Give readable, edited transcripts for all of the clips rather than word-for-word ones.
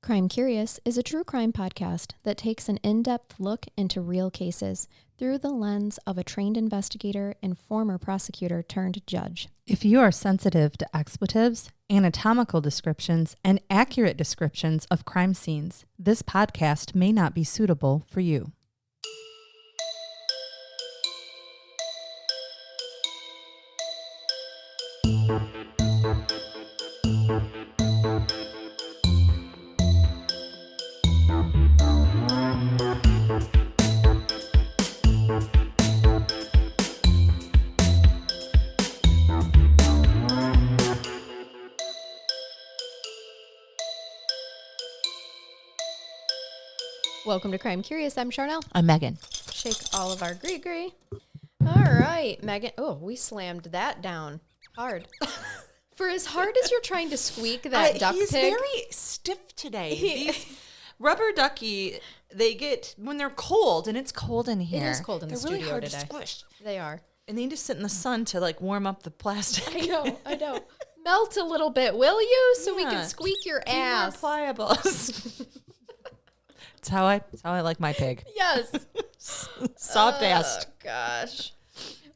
Crime Curious is a true crime podcast that takes an in-depth look into real cases through the lens of a trained investigator and former prosecutor turned judge. If you are sensitive to expletives, anatomical descriptions, and accurate descriptions of crime scenes, this podcast may not be suitable for you. Welcome to Crime Curious. I'm Charnell. I'm Megan. Shake all of our gree-gree. All right, Megan. Oh, we slammed that down hard. For as hard as you're trying to squeak that duck he's pig. very stiff today. These rubber ducky, they get, when they're cold, and it's cold in here. It is cold in the they're really studio hard today. to squish. They are. And they need to sit in the sun to like warm up the plastic. I know. Melt a little bit, will you? So we Yeah. can squeak your Be more ass. pliable. That's how I like my pig. Yes. Soft ass. Oh, gosh.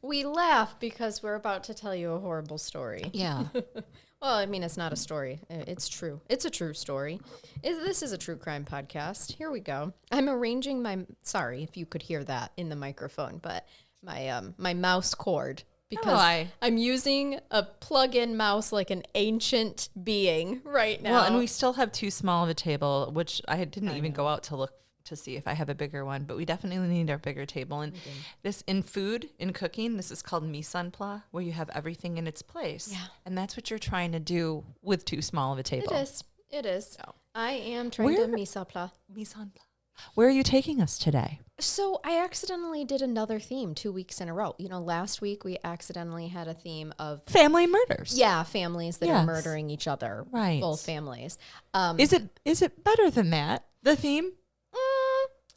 We laugh because we're about to tell you a horrible story. Yeah. Well, I mean, it's not a story. It's true. It's a true story. This is a true crime podcast. Here we go. I'm arranging sorry if you could hear that in the microphone, but my mouse cord, because I'm using a plug-in mouse like an ancient being right now. Well, and we still have too small of a table, which I didn't even go out to look to see if I have a bigger one, but we definitely need our bigger table. And this in cooking, this is called mise en place, where you have everything in its place. Yeah. And that's what you're trying to do with too small of a table. It is. So, I am trying to mise en place. Mise en place. Where are you taking us today? So I accidentally did another theme 2 weeks in a row. You know, last week we accidentally had a theme of Family murders. Yeah, families that are Yes. murdering each other. Right. Full families. Is it better than that? The theme?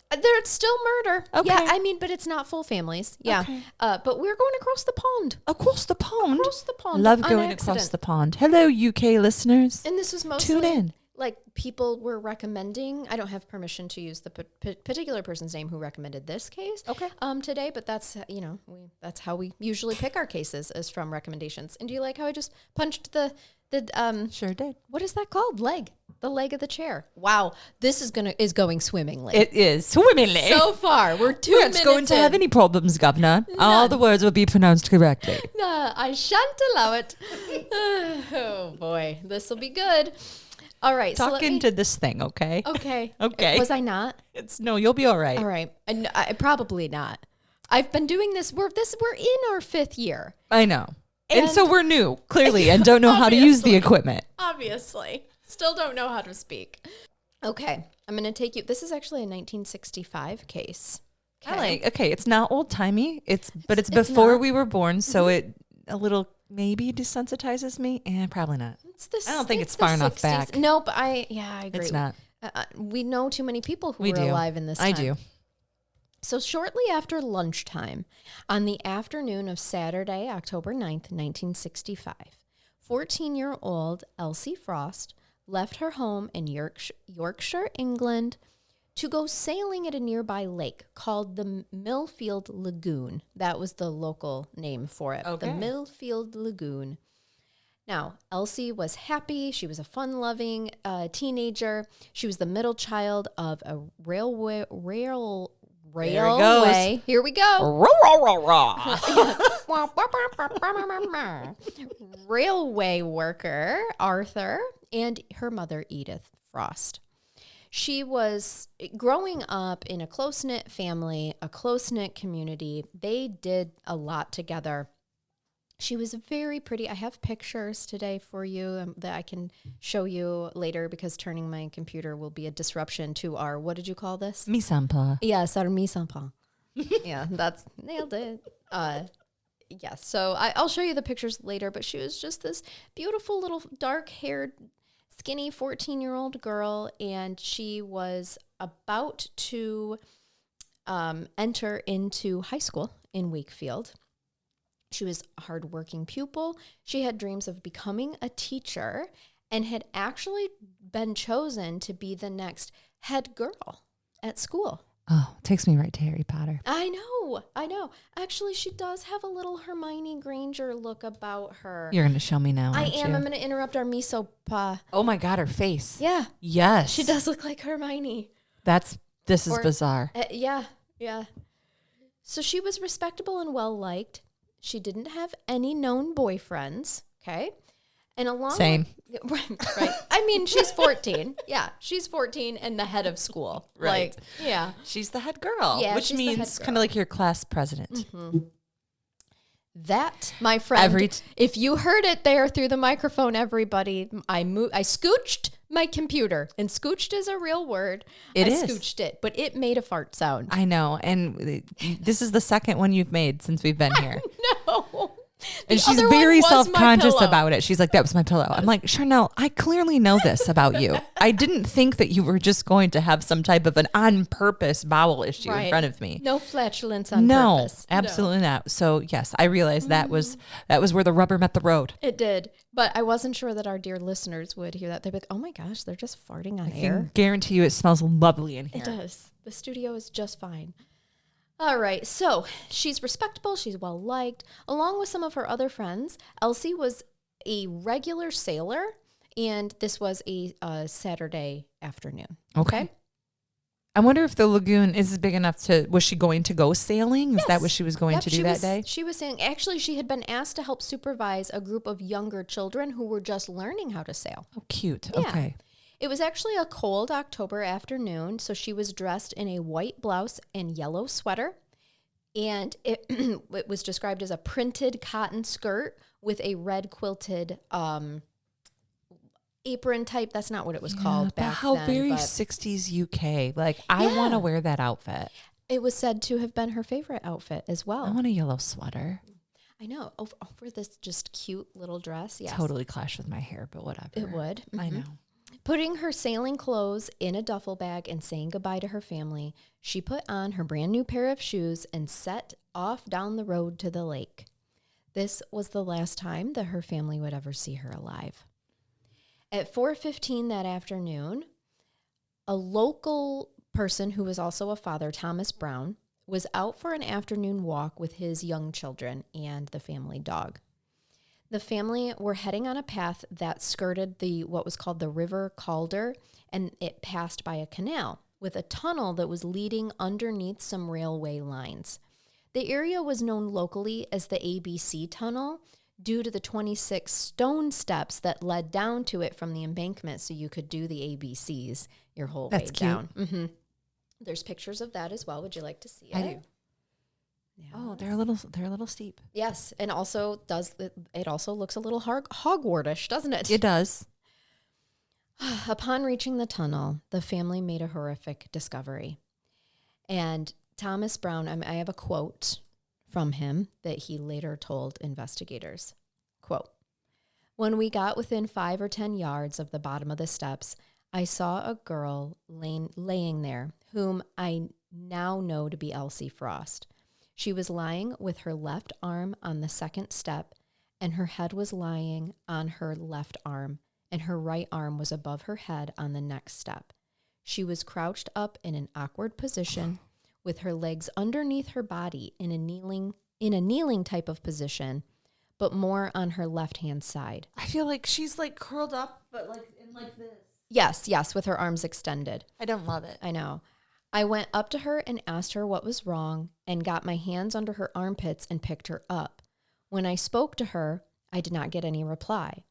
There's still murder. Okay. Yeah, I mean, but it's not full families. Yeah. Okay. But we're going across the pond. Across the pond. Across the pond. Love on going accident. across the pond. Hello, UK listeners. And this was mostly Tune in. like people were recommending. I don't have permission to use the particular person's name who recommended this case. Okay. Today, but that's that's how we usually pick our cases, is from recommendations. And do you like how I just punched the Sure did. what is that called? The leg of the chair. Wow, this is going swimmingly. It is swimmingly. So far, we're 2 We're minutes not going to have in. any problems, Governor. All the words will be pronounced correctly. No, I shan't allow it. Oh boy, this will be good. All right, Talk into this thing, okay? Okay. Okay. Was I not? You'll be all right. All right. I probably not. I've been doing this. We're in our 5th year. I know. And And- so we're new, clearly, and don't know how to use the equipment. Obviously. Still don't know how to speak. Okay. I'm going to take you. This is actually a 1965 case. Okay, it's not old timey. It's it's before not. we were born, so it a little maybe desensitizes me. Probably not. I don't think it's far the enough 60s. back. No, but I agree. It's not. We know too many people who We were do. alive in this time. I do. So shortly after lunchtime, on the afternoon of Saturday, October 9th, 1965, 14-year-old Elsie Frost left her home in Yorkshire, England, to go sailing at a nearby lake called the Millfield Lagoon. That was the local name for it, Okay. the Millfield Lagoon. Now, Elsie was happy. She was a fun-loving teenager. She was the middle child of a railway. Here we go. Railway worker Arthur and her mother Edith Frost. She was growing up in a close-knit family, a close-knit community. They did a lot together. She was very pretty. I have pictures today for you that I can show you later, because turning my computer will be a disruption to our, what did you call this? Mise en place. Yes, our mise en place. Yeah, that's nailed it. Yes, so I'll show you the pictures later, but she was just this beautiful little dark-haired, skinny 14-year-old girl, and she was about to enter into high school in Wakefield. She was a hardworking pupil. She had dreams of becoming a teacher, and had actually been chosen to be the next head girl at school. Oh, takes me right to Harry Potter. I know. Actually, she does have a little Hermione Granger look about her. You're going to show me now, I aren't am. you? I'm going to interrupt our miso. Oh my God, her face. Yeah. Yes. She does look like Hermione. This is bizarre. Yeah. So she was respectable and well-liked. She didn't have any known boyfriends, okay? And along Same. Right. I mean, she's 14. Yeah, she's 14 and the head of school. Right. Like, yeah. She's the head girl. Yeah, Which she's the head means girl. kind of like your class president. Mm-hmm. That, my friend, if you heard it there through the microphone, everybody, I scooched my computer. And scooched is a real word. I scooched it, but it made a fart sound. I know. And this is the second one you've made since we've been here. No. And she's very self-conscious about it. She's like, that was my pillow. I'm like, Charnell, I clearly know this about you. I didn't think that you were just going to have some type of an on-purpose bowel issue in front of me. No flatulence on purpose. No, absolutely not. So yes, I realized that was where the rubber met the road. It did. But I wasn't sure that our dear listeners would hear that. They'd be like, oh my gosh, they're just farting on I air. can guarantee you it smells lovely in here. It does. The studio is just fine. All right, so she's respectable, she's well-liked. Along with some of her other friends, Elsie was a regular sailor, and this was a Saturday afternoon. Okay? I wonder if the lagoon is big enough was she going to go sailing? Is that what she was going to do that day? She was saying, actually, she had been asked to help supervise a group of younger children who were just learning how to sail. Oh, cute. Yeah. Okay. It was actually a cold October afternoon, so she was dressed in a white blouse and yellow sweater, and it, it was described as a printed cotton skirt with a red quilted apron type. That's not what it was called back then. Very 60s UK. Like, I want to wear that outfit. It was said to have been her favorite outfit as well. I want a yellow sweater. I know. Over this just cute little dress. Yes. Totally clash with my hair, but whatever. It would. Mm-hmm. I know. Putting her sailing clothes in a duffel bag and saying goodbye to her family, she put on her brand new pair of shoes and set off down the road to the lake. This was the last time that her family would ever see her alive. At 4:15 that afternoon, a local person who was also a father, Thomas Brown, was out for an afternoon walk with his young children and the family dog. The family were heading on a path that skirted what was called the River Calder, and it passed by a canal with a tunnel that was leading underneath some railway lines. The area was known locally as the ABC Tunnel due to the 26 stone steps that led down to it from the embankment, so you could do the ABCs your whole way down. Mm-hmm. There's pictures of that as well. Would you like to see it? I do. Yes. Oh, they're a little steep. Yes, and also it also looks a little Hogwartish, doesn't it? It does. Upon reaching the tunnel, the family made a horrific discovery. And Thomas Brown, I have a quote from him that he later told investigators. Quote, "When we got within 5 or 10 yards of the bottom of the steps, I saw a girl laying there, whom I now know to be Elsie Frost. She was lying with her left arm on the second step, and her head was lying on her left arm, and her right arm was above her head on the next step. She was crouched up in an awkward position, with her legs underneath her body in a kneeling type of position, but more on her left-hand side." I feel like she's like curled up, but like in like this. Yes, with her arms extended. I don't love it. I know. I went up to her and asked her what was wrong and got my hands under her armpits and picked her up. When I spoke to her, I did not get any reply.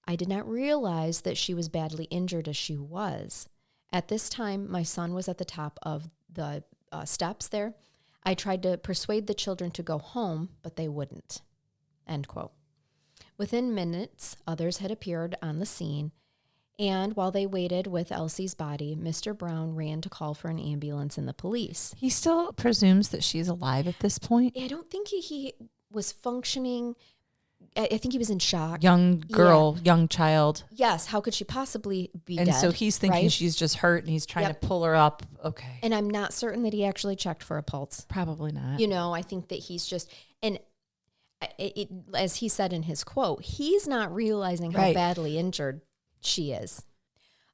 I did not realize that she was badly injured as she was. At this time, my son was at the top of the steps there. I tried to persuade the children to go home, but they wouldn't. End quote. Within minutes, others had appeared on the scene, and while they waited with Elsie's body, Mr. Brown ran to call for an ambulance and the police. He still presumes that she's alive at this point. I don't think he was functioning. I think he was in shock. Young girl, young child. Yes, how could she possibly be dead? And so he's thinking right? she's just hurt and he's trying to pull her up. Okay. And I'm not certain that he actually checked for a pulse. Probably not. You know, I think that he's just, and as he said in his quote, he's not realizing how badly injured She is.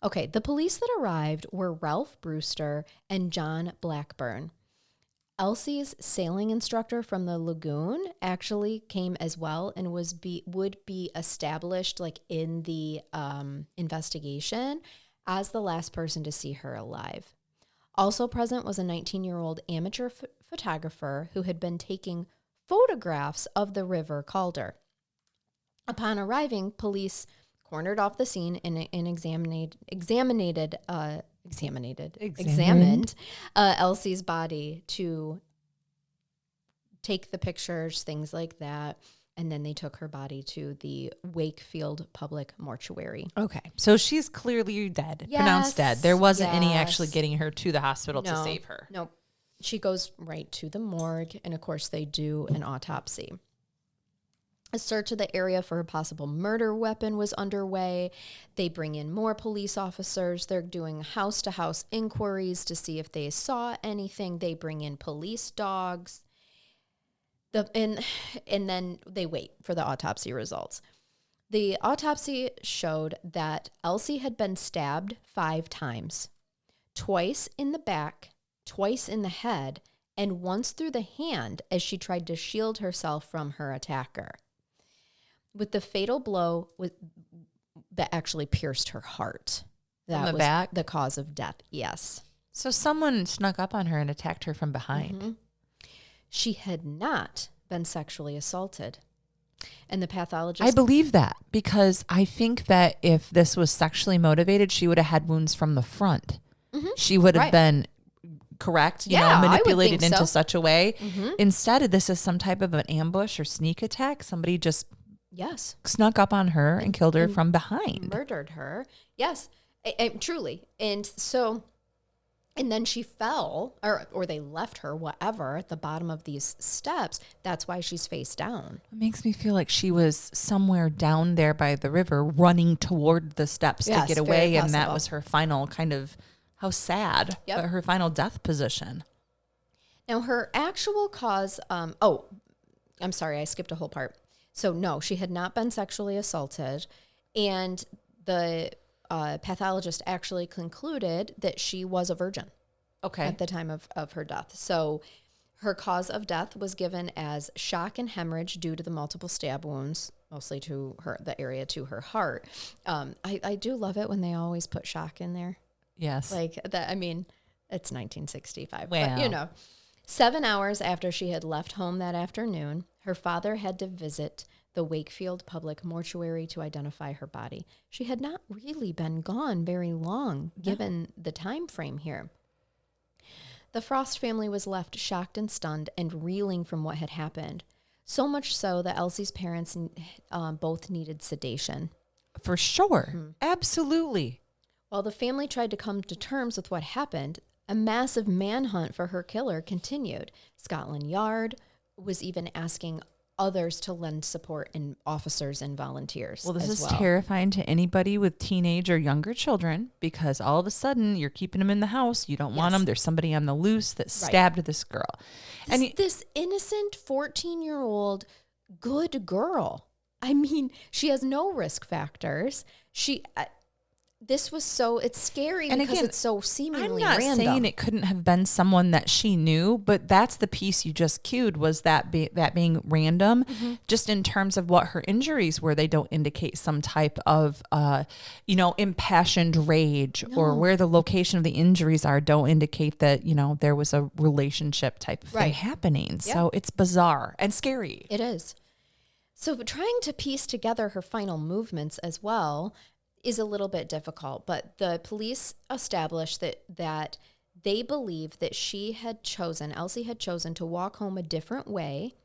Okay, the police that arrived were Ralph Brewster and John Blackburn. Elsie's sailing instructor from the lagoon actually came as well and would be established like in the investigation as the last person to see her alive. Also present was a 19-year-old amateur photographer who had been taking photographs of the river Calder. Upon arriving, police cornered off the scene and examined Elsie's body to take the pictures, things like that. And then they took her body to the Wakefield Public Mortuary. Okay. So she's clearly dead, pronounced dead. There wasn't any actually getting her to the hospital to save her. No. She goes right to the morgue. And of course, they do an autopsy. A search of the area for a possible murder weapon was underway. They bring in more police officers. They're doing house-to-house inquiries to see if they saw anything. They bring in police dogs. And then they wait for the autopsy results. The autopsy showed that Elsie had been stabbed 5 times, twice in the back, twice in the head, and once through the hand as she tried to shield herself from her attacker. With the fatal blow that actually pierced her heart. That was back? The cause of death, yes. So someone snuck up on her and attacked her from behind. Mm-hmm. She had not been sexually assaulted. And the pathologist... I believe that because I think that if this was sexually motivated, she would have had wounds from the front. Mm-hmm. She would have been... correct, manipulated into such a way. Mm-hmm. Instead, this is some type of an ambush or sneak attack. Somebody just snuck up on her and killed her from behind. Murdered her. Yes, truly. And so, and then she fell, or they left her, whatever, at the bottom of these steps. That's why she's face down. It makes me feel like she was somewhere down there by the river running toward the steps to get away. And that was her final kind of... How sad, but her final death position. Now, her actual cause, I'm sorry, I skipped a whole part. So, no, she had not been sexually assaulted, and the pathologist actually concluded that she was a virgin at the time of her death. So, her cause of death was given as shock and hemorrhage due to the multiple stab wounds, mostly to the area to her heart. I do love it when they always put shock in there. Yes. Like that. I mean, it's 1965. Wow. But, 7 hours after she had left home that afternoon, her father had to visit the Wakefield Public Mortuary to identify her body. She had not really been gone very long, given the time frame here. The Frost family was left shocked and stunned and reeling from what had happened. So much so that Elsie's parents both needed sedation. For sure. Mm-hmm. Absolutely. While the family tried to come to terms with what happened, a massive manhunt for her killer continued. Scotland Yard was even asking others to lend support and officers and volunteers. Well, this is terrifying to anybody with teenage or younger children because all of a sudden you're keeping them in the house. You don't want them. There's somebody on the loose that stabbed this girl. This innocent 14-year-old good girl. I mean, she has no risk factors. It's scary because it's so seemingly random. I'm not saying it couldn't have been someone that she knew, but that's the piece you just cued was that being random, just in terms of what her injuries were. They don't indicate some type of, impassioned rage or where the location of the injuries are don't indicate that, there was a relationship type of thing happening. Yep. So it's bizarre and scary. It is. So trying to piece together her final movements as well is a little bit difficult, but the police established that they believe that Elsie had chosen to walk home a different way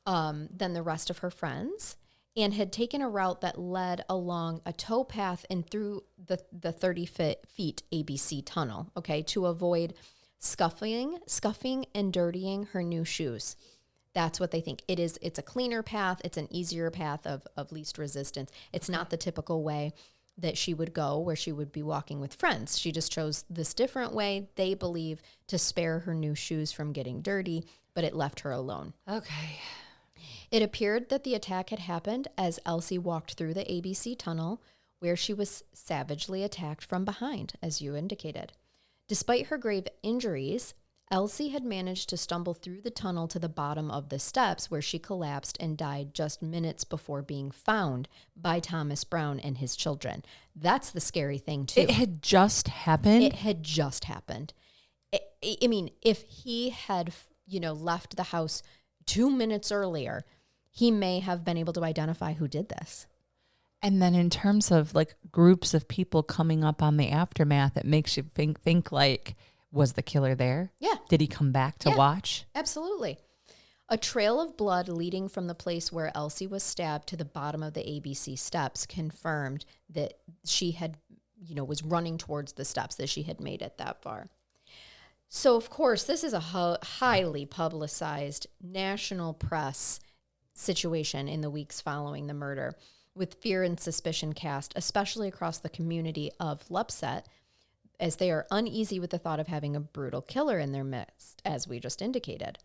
than the rest of her friends and had taken a route that led along a towpath and through the 30 feet ABC tunnel, to avoid scuffing and dirtying her new shoes. That's what they think. It's a cleaner path. It's an easier path of least resistance. It's not the typical way that she would go where she would be walking with friends. She just chose this different way, they believe, to spare her new shoes from getting dirty, but it left her alone. Okay. It appeared that the attack had happened as Elsie walked through the ABC tunnel where she was savagely attacked from behind, as you indicated. Despite her grave injuries, Elsie had managed to stumble through the tunnel to the bottom of the steps, where she collapsed and died just minutes before being found by Thomas Brown and his children. That's the scary thing, too. It had just happened? It had just happened. I mean, if he had, left the house 2 minutes earlier, he may have been able to identify who did this. And then in terms of like groups of people coming up on the aftermath, it makes you think like, was the killer there? Yeah. Did he come back to watch? Absolutely. A trail of blood leading from the place where Elsie was stabbed to the bottom of the ABC steps confirmed that she had, was running towards the steps, that she had made it that far. So, of course, this is a highly publicized national press situation in the weeks following the murder, with fear and suspicion cast, especially across the community of Lupset, as they are uneasy with the thought of having a brutal killer in their midst, as we just indicated.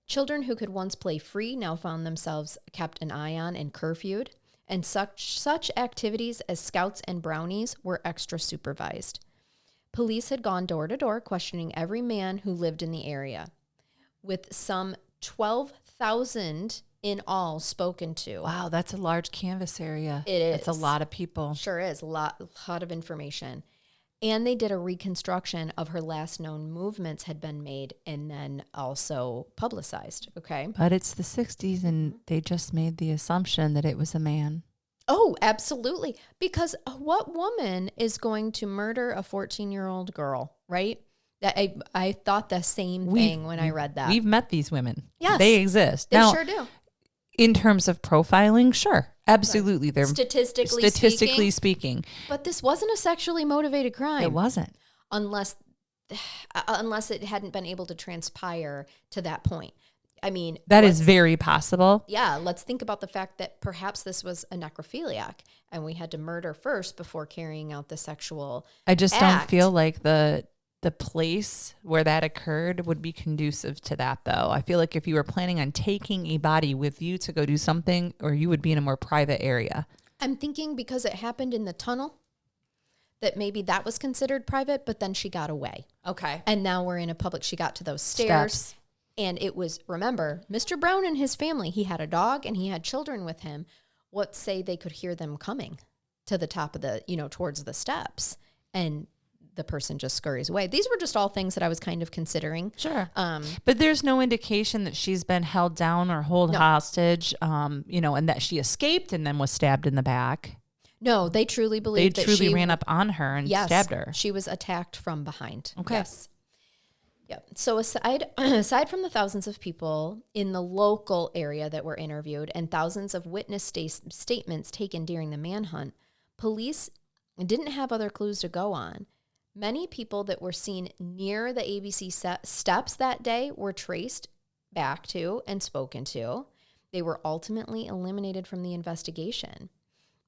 Children who could once play free now found themselves kept an eye on and curfewed, and such activities as scouts and brownies were extra supervised. Police had gone door to door questioning every man who lived in the area, with some 12,000 in all spoken to. Wow, that's a large canvas area. It is. It's a lot of people. Sure is. A lot of information. And they did a reconstruction of her last known movements had been made and then also publicized, okay? But it's the 60s and they just made the assumption that it was a man. Oh, absolutely. Because what woman is going to murder a 14-year-old girl, right? I thought the same thing when I read that. We've met these women. Yes. They exist. They now, sure do. In terms of profiling, sure. Absolutely. Right. They're statistically speaking. But this wasn't a sexually motivated crime. It wasn't. Unless it hadn't been able to transpire to that point. I mean, that is very possible. Yeah, let's think about the fact that perhaps this was a necrophiliac and we had to murder first before carrying out the sexual I just act. don't feel like the place where that occurred would be conducive to that, though. I feel like if you were planning on taking a body with you to go do something, or you would be in a more private area. I'm thinking because it happened in the tunnel, that maybe that was considered private, but then she got away. Okay. And now we're in a public. She got to those stairs. Steps. And it was, remember, Mr. Brown and his family, he had a dog and he had children with him. What say they could hear them coming to the top of the, towards the steps, and the person just scurries away. These were just all things that I was kind of considering. Sure. But there's no indication that she's been held down or hostage, and that she escaped and then was stabbed in the back. No, they truly believe that she ran up on her and stabbed her. She was attacked from behind. Okay. Yes. Yep. So aside from the thousands of people in the local area that were interviewed and thousands of witness statements taken during the manhunt, police didn't have other clues to go on. Many people that were seen near the ABC steps that day were traced back to and spoken to. They were ultimately eliminated from the investigation.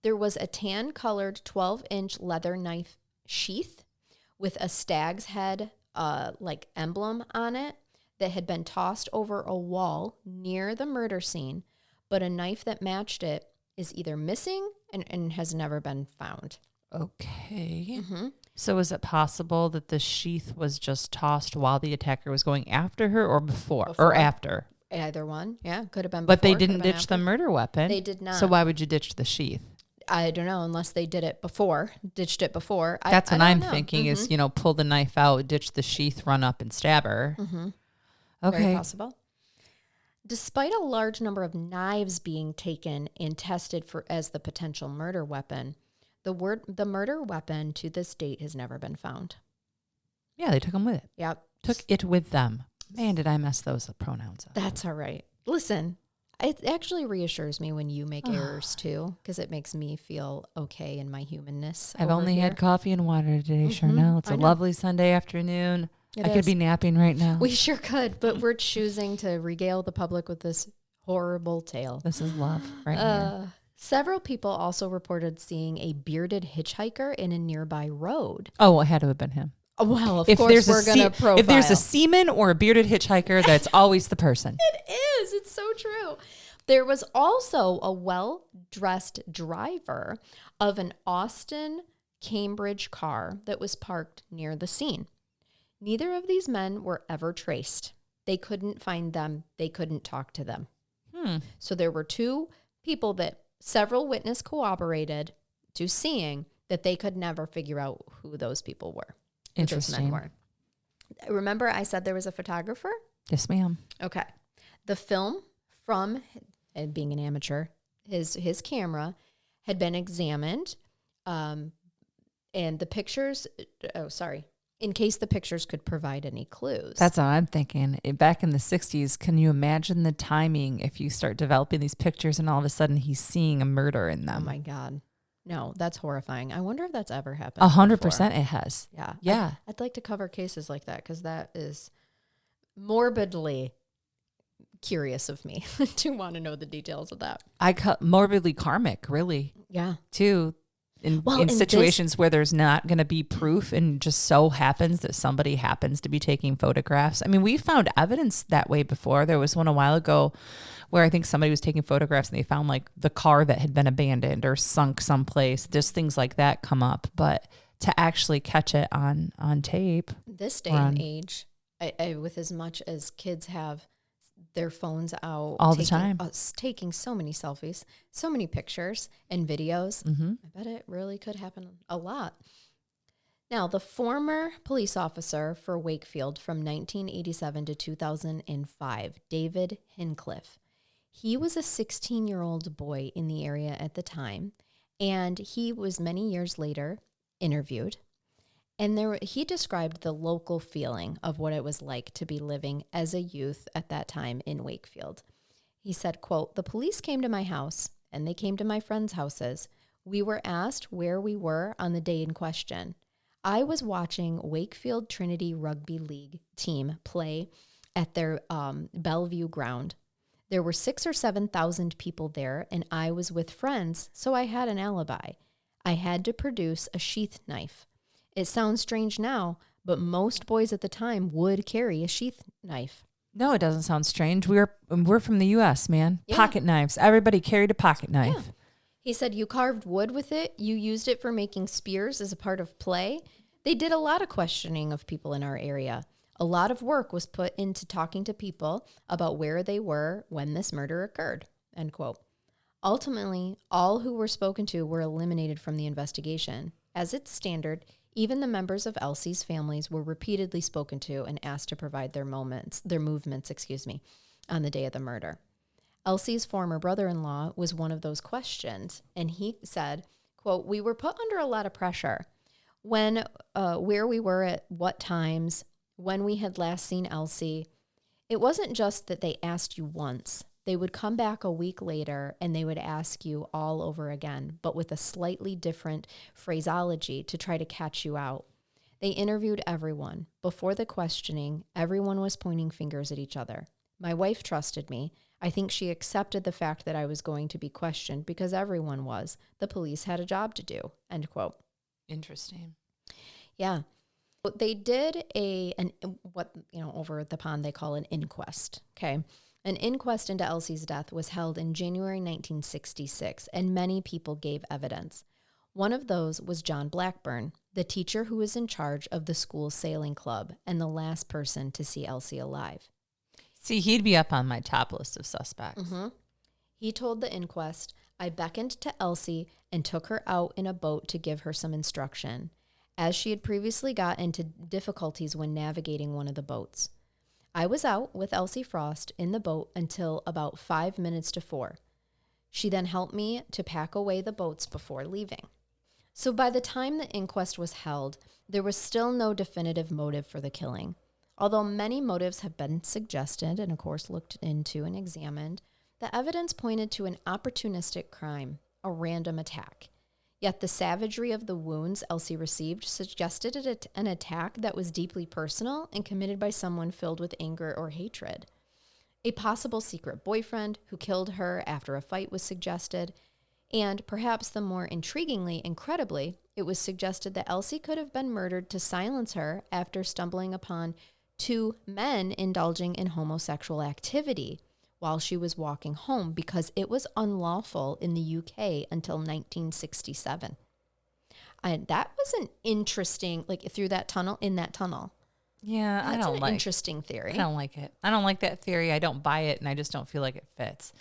There was a tan-colored 12-inch leather knife sheath with a stag's head emblem on it that had been tossed over a wall near the murder scene, but a knife that matched it is either missing and has never been found. Okay. Mm-hmm. So is it possible that the sheath was just tossed while the attacker was going after her, or before? Or after? Either one. Yeah, could have been before. But they didn't ditch the murder weapon. They did not. So why would you ditch the sheath? I don't know, unless they ditched it before. That's what I'm thinking is, pull the knife out, ditch the sheath, run up and stab her. Mm-hmm. Okay. Very possible. Despite a large number of knives being taken and tested as the potential murder weapon, the murder weapon to this date has never been found. Yeah, they took them with it. Yep. Took it with them. Man, did I mess those pronouns up. That's all right. Listen, it actually reassures me when you make errors too, because it makes me feel okay in my humanness. I've only had coffee and water today, Charnell. It's a lovely Sunday afternoon. I could be napping right now. We sure could, but we're choosing to regale the public with this horrible tale. This is love right here. Several people also reported seeing a bearded hitchhiker in a nearby road. Oh, it had to have been him. Well, of course we're going to profile. If there's a seaman or a bearded hitchhiker, that's always the person. It is. It's so true. There was also a well-dressed driver of an Austin Cambridge car that was parked near the scene. Neither of these men were ever traced. They couldn't find them. They couldn't talk to them. So there were two people that several witnesses corroborated to seeing that they could never figure out who those people were. Interesting. Who those men were. Remember I said there was a photographer? Yes, ma'am. Okay. The film from, being an amateur, his camera had been examined, and the pictures, in case the pictures could provide any clues. That's what I'm thinking. Back in the 60s, can you imagine the timing if you start developing these pictures and all of a sudden he's seeing a murder in them? Oh my God. No, that's horrifying. I wonder if that's ever happened. 100% it has. Yeah. Yeah. I'd like to cover cases like that because that is morbidly curious of me to want to know the details of that. Morbidly karmic, really. Yeah. Too. In situations where there's not going to be proof and just so happens that somebody happens to be taking photographs. I mean, we found evidence that way before. There was one a while ago where I think somebody was taking photographs and they found like the car that had been abandoned or sunk someplace. There's things like that come up, but to actually catch it on tape. This day and age, I with as much as kids have their phones out all the time, taking so many selfies, so many pictures and videos. Mm-hmm. I bet it really could happen a lot. Now, the former police officer for Wakefield from 1987 to 2005, David Hincliffe, he was a 16-year-old boy in the area at the time, and he was many years later interviewed. And he described the local feeling of what it was like to be living as a youth at that time in Wakefield. He said, quote, "The police came to my house and they came to my friends' houses. We were asked where we were on the day in question. I was watching Wakefield Trinity Rugby League team play at their Bellevue ground. There were 6,000 or 7,000 people there, and I was with friends, so I had an alibi. I had to produce a sheath knife. It sounds strange now, but most boys at the time would carry a sheath knife." No, it doesn't sound strange. We're from the U.S., man. Yeah. Pocket knives. Everybody carried a pocket knife. Yeah. He said you carved wood with it. You used it for making spears as a part of play. They did a lot of questioning of people in our area. A lot of work was put into talking to people about where they were when this murder occurred, end quote. Ultimately, all who were spoken to were eliminated from the investigation. As it's standard, even the members of Elsie's families were repeatedly spoken to and asked to provide their movements, on the day of the murder. Elsie's former brother-in-law was one of those questioned, and he said, quote, "We were put under a lot of pressure. Where we were at what times, when we had last seen Elsie. It wasn't just that they asked you once. They would come back a week later and they would ask you all over again, but with a slightly different phraseology to try to catch you out. They interviewed everyone. Before the questioning, everyone was pointing fingers at each other. My wife trusted me. I think she accepted the fact that I was going to be questioned because everyone was. The police had a job to do," end quote. Interesting. Yeah. They did over at the pond they call an inquest, okay? An inquest into Elsie's death was held in January 1966, and many people gave evidence. One of those was John Blackburn, the teacher who was in charge of the school sailing club and the last person to see Elsie alive. See, he'd be up on my top list of suspects. Mm-hmm. He told the inquest, "I beckoned to Elsie and took her out in a boat to give her some instruction, as she had previously got into difficulties when navigating one of the boats. I was out with Elsie Frost in the boat until about 5 minutes to 4. She then helped me to pack away the boats before leaving." So by the time the inquest was held, there was still no definitive motive for the killing. Although many motives have been suggested and, of course, looked into and examined, the evidence pointed to an opportunistic crime, a random attack. Yet the savagery of the wounds Elsie received suggested it an attack that was deeply personal and committed by someone filled with anger or hatred. A possible secret boyfriend who killed her after a fight was suggested, and perhaps the more intriguingly, incredibly, it was suggested that Elsie could have been murdered to silence her after stumbling upon two men indulging in homosexual activity, while she was walking home because it was unlawful in the UK until 1967. And that was an interesting, like through that tunnel, in that tunnel. Yeah, That's an interesting theory. I don't like it. I don't like that theory. I don't buy it, and I just don't feel like it fits.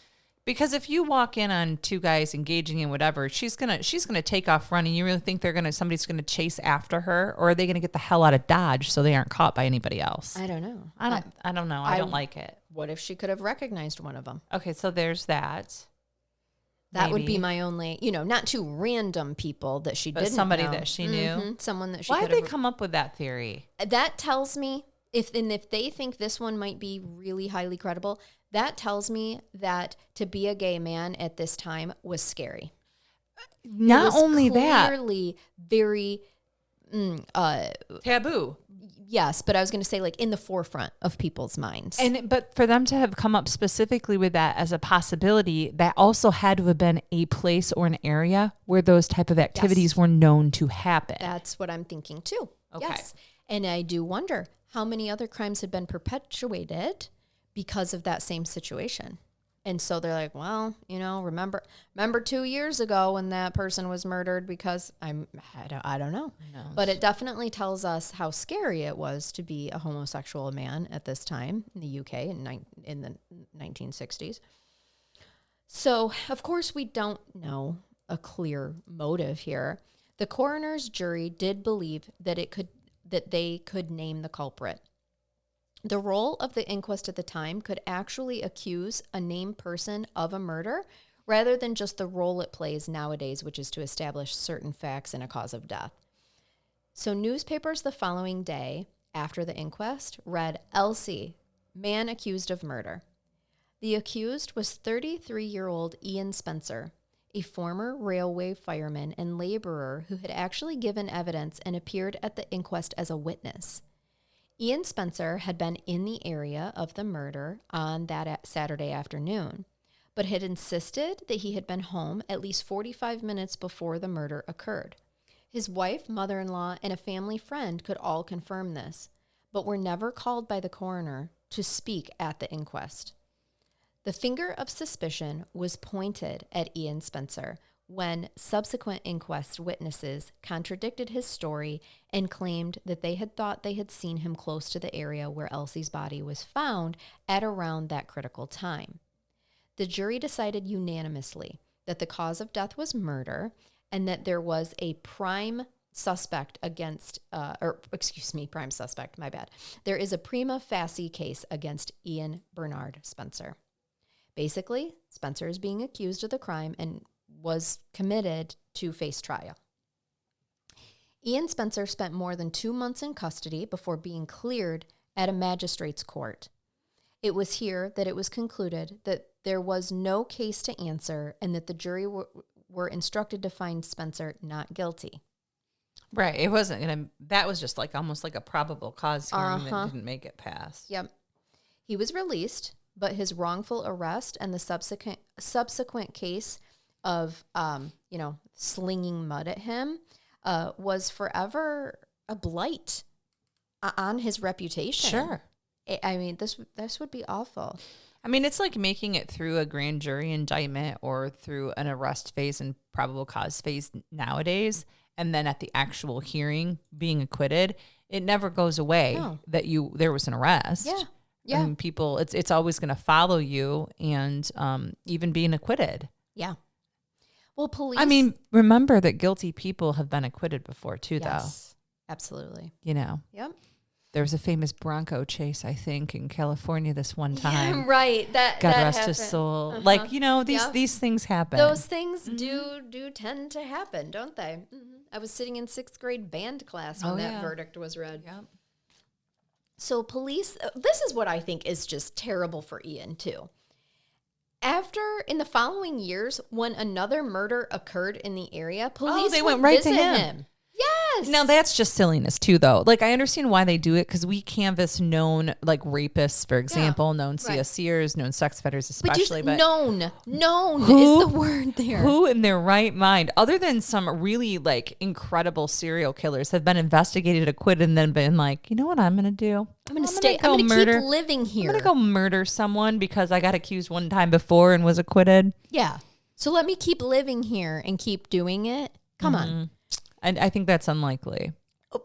Because if you walk in on two guys engaging in whatever, she's gonna take off running. You really think somebody's gonna chase after her, or are they gonna get the hell out of Dodge so they aren't caught by anybody else? I don't know. I don't know. I don't like it. What if she could have recognized one of them? Okay, so there's that. That would be my only, not two random people that she didn't know. Somebody that she knew. Someone that she Why did they come up with that theory? That tells me, if they think this one might be really highly credible, that tells me that to be a gay man at this time was scary. Not only that. Clearly very taboo. Yes, but I was going to say like in the forefront of people's minds. But for them to have come up specifically with that as a possibility, that also had to have been a place or an area where those type of activities were known to happen. That's what I'm thinking too. Okay. Yes. And I do wonder how many other crimes had been perpetuated because of that same situation. And so they're like, well, remember 2 years ago when that person was murdered because I don't know. But it definitely tells us how scary it was to be a homosexual man at this time in the UK in the 1960s. So, of course, we don't know a clear motive here. The coroner's jury did believe that they could name the culprit. The role of the inquest at the time could actually accuse a named person of a murder rather than just the role it plays nowadays, which is to establish certain facts and a cause of death. So newspapers the following day after the inquest read, Elsie, man accused of murder. The accused was 33-year-old Ian Spencer, a former railway fireman and laborer who had actually given evidence and appeared at the inquest as a witness. Ian Spencer had been in the area of the murder on that Saturday afternoon, but had insisted that he had been home at least 45 minutes before the murder occurred. His wife, mother-in-law, and a family friend could all confirm this, but were never called by the coroner to speak at the inquest. The finger of suspicion was pointed at Ian Spencer when subsequent inquest witnesses contradicted his story and claimed that they had thought they had seen him close to the area where Elsie's body was found at around that critical time. The jury decided unanimously that the cause of death was murder and that there was a prime suspect my bad. There is a prima facie case against Ian Bernard Spencer. Basically, Spencer is being accused of the crime and was committed to face trial. Ian Spencer spent more than 2 months in custody before being cleared at a magistrate's court. It was here that it was concluded that there was no case to answer and that the jury were instructed to find Spencer not guilty. Right. It wasn't going to, that was just like almost like a probable cause hearing that didn't make it past. Yep. He was released, but his wrongful arrest and the subsequent case of, slinging mud at him was forever a blight on his reputation. Sure. I mean, this would be awful. I mean, it's like making it through a grand jury indictment or through an arrest phase and probable cause phase nowadays, and then at the actual hearing being acquitted. It never goes away that there was an arrest. Yeah. Yeah. I mean, people, it's always going to follow you, and even being acquitted. Yeah. Well, police. I mean, remember that guilty people have been acquitted before too, yes, though. Absolutely. Yep. There was a famous Bronco chase, I think, in California this one time. Yeah, right. God rest his soul. Uh-huh. Like, these things happen. Those things do tend to happen, don't they? Mm-hmm. I was sitting in 6th grade band class when that verdict was read. Yep. So police, this is what I think is just terrible for Ian, too. In the following years, when another murder occurred in the area, police went right to him. Yes. Now, that's just silliness, too, though. Like, I understand why they do it, because we canvass known, like, rapists, for example, known CSCers, known sex offenders, especially. But known is the word there. Who in their right mind, other than some really, like, incredible serial killers, have been investigated, acquitted, and then been like, you know what I'm going to do? I'm going stay. I'm going to keep living here. I'm going to go murder someone because I got accused one time before and was acquitted. Yeah. So let me keep living here and keep doing it. Come on. And I think that's unlikely.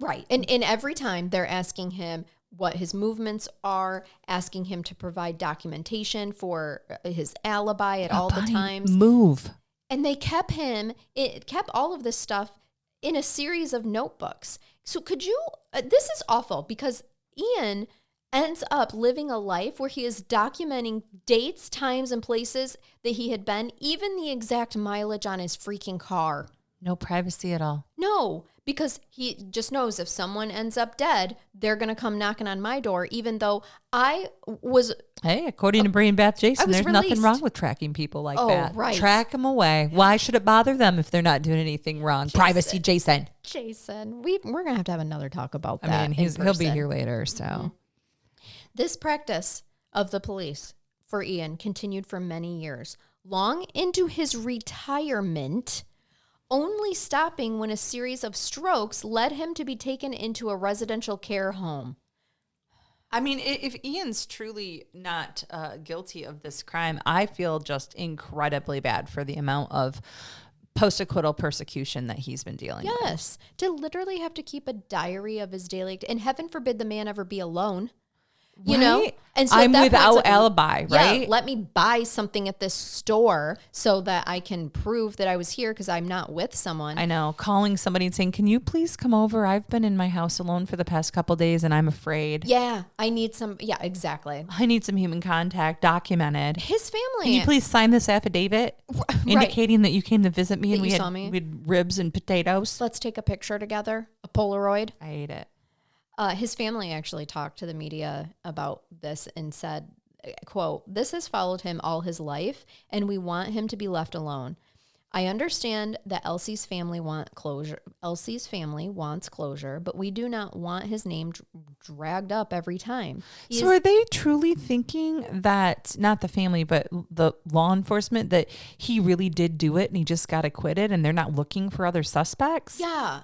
Right. And every time they're asking him what his movements are, asking him to provide documentation for his alibi at all the times. Move. And they kept all of this stuff in a series of notebooks. So could you, this is awful because Ian ends up living a life where he is documenting dates, times, and places that he had been, even the exact mileage on his freaking car. No privacy at all. No, because he just knows if someone ends up dead, they're going to come knocking on my door, even though I was... Hey, according to Brian Beth Jason, there's released. nothing wrong with tracking people like that. Right. Track them away. Why should it bother them if they're not doing anything wrong? Privacy, Jason. We're going to have another talk about that. I mean, he'll be here later, so... Mm-hmm. This practice of the police for Ian continued for many years, long into his retirement, only stopping when a series of strokes led him to be taken into a residential care home. I mean, if Ian's truly not guilty of this crime, I feel just incredibly bad for the amount of post-acquittal persecution that he's been dealing with. Yes, to literally have to keep a diary of his daily, and heaven forbid the man ever be alone. You know, and so I'm without alibi, right? Yeah, let me buy something at this store so that I can prove that I was here because I'm not with someone. I know, calling somebody and saying, "Can you please come over? I've been in my house alone for the past couple of days, and I'm afraid." Yeah, I need some. Yeah, exactly. I need some human contact documented. His family. Can you please sign this affidavit indicating that you came to visit me and we had ribs and potatoes? Let's take a picture together. A Polaroid. I ate it. His family actually talked to the media about this and said, quote, "This has followed him all his life, and we want him to be left alone. I understand that Elsie's family wants closure, but we do not want his name dragged up every time." Are they truly thinking that, not the family, but the law enforcement, that he really did do it and he just got acquitted and they're not looking for other suspects? Yeah.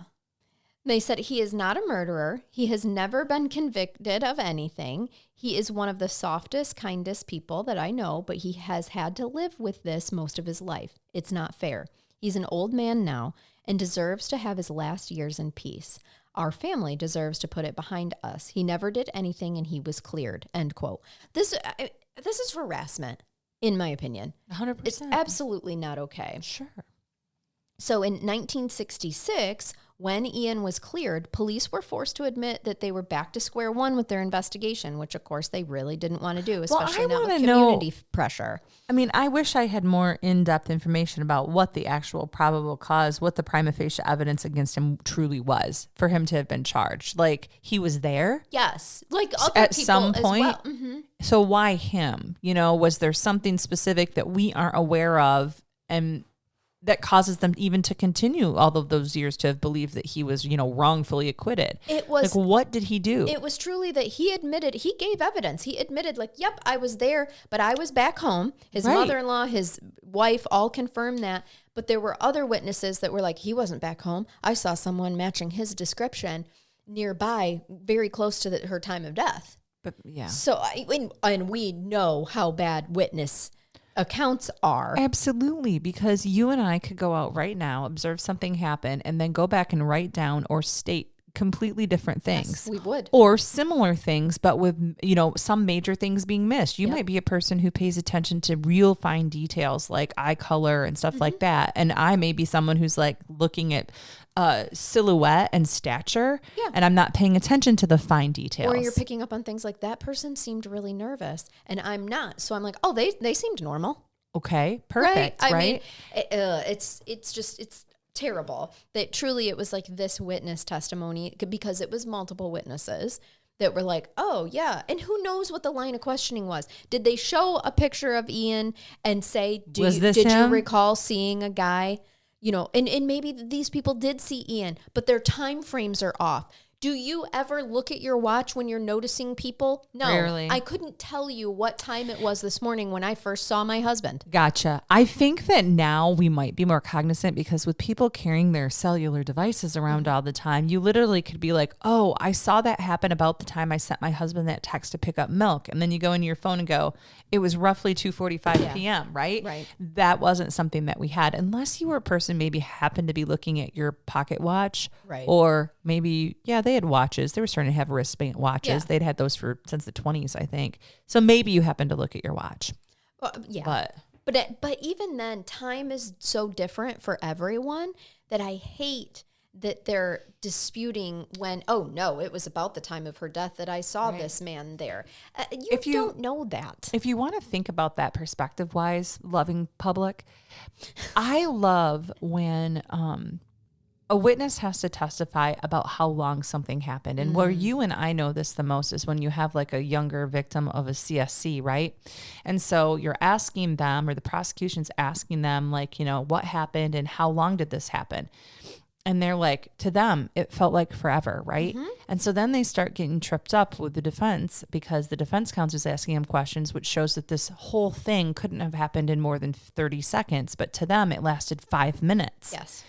They said he is not a murderer. He has never been convicted of anything. He is one of the softest, kindest people that I know, but he has had to live with this most of his life. It's not fair. He's an old man now and deserves to have his last years in peace. Our family deserves to put it behind us. He never did anything and he was cleared, end quote. This is harassment, in my opinion. 100%. It's absolutely not okay. Sure. So in 1966, when Ian was cleared, police were forced to admit that they were back to square one with their investigation, which of course they really didn't want to do, especially not with community pressure. I mean, I wish I had more in-depth information about what the actual probable cause, what the prima facie evidence against him truly was for him to have been charged. Like, he was there? Yes. Like other at people some point. As well. Mm-hmm. So why him? You know, was there something specific that we aren't aware of and that causes them even to continue all of those years to have believed that he was, you know, wrongfully acquitted? It was like, what did he do? It was truly that he gave evidence. He admitted, like, yep, I was there, but I was back home. His mother-in-law, his wife, all confirmed that. But there were other witnesses that were like, he wasn't back home. I saw someone matching his description nearby, very close to her time of death. But yeah. So, and we know how bad witness accounts are. Absolutely, because you and I could go out right now, observe something happen, and then go back and write down or state completely different things. Yes, we would. Or similar things, but with, you know, some major things being missed. You might be a person who pays attention to real fine details like eye color and stuff like that. And I may be someone who's like looking at silhouette and stature, and I'm not paying attention to the fine details. Or you're picking up on things like, that person seemed really nervous and I'm not. So I'm like, oh, they seemed normal. Okay, perfect, right? I mean, it's terrible that truly it was like this witness testimony, because it was multiple witnesses that were like, oh yeah. And who knows what the line of questioning was? Did they show a picture of Ian and say, did you recall seeing a guy? You know, and maybe these people did see Ian, but their time frames are off. Do you ever look at your watch when you're noticing people? No. Rarely. I couldn't tell you what time it was this morning when I first saw my husband. Gotcha. I think that now we might be more cognizant because with people carrying their cellular devices around all the time, you literally could be like, oh, I saw that happen about the time I sent my husband that text to pick up milk. And then you go into your phone and go, it was roughly 2:45 p.m., right? Right. That wasn't something that we had unless you were a person maybe happened to be looking at your pocket watch. Right. Or maybe, they had watches. They were starting to have wristband watches. Yeah. They'd had those since the 20s, I think. So maybe you happened to look at your watch. Yeah. But even then, time is so different for everyone that I hate that they're disputing when, oh, no, it was about the time of her death that I saw this man there. You don't know that. If you want to think about that perspective-wise, loving public, I love when a witness has to testify about how long something happened. And where you and I know this the most is when you have like a younger victim of a CSC, right? And so you're asking them, or the prosecution's asking them, like, what happened and how long did this happen? And they're like, to them, it felt like forever, right? Mm-hmm. And so then they start getting tripped up with the defense because the defense counsel is asking them questions, which shows that this whole thing couldn't have happened in more than 30 seconds. But to them, it lasted 5 minutes. Yes.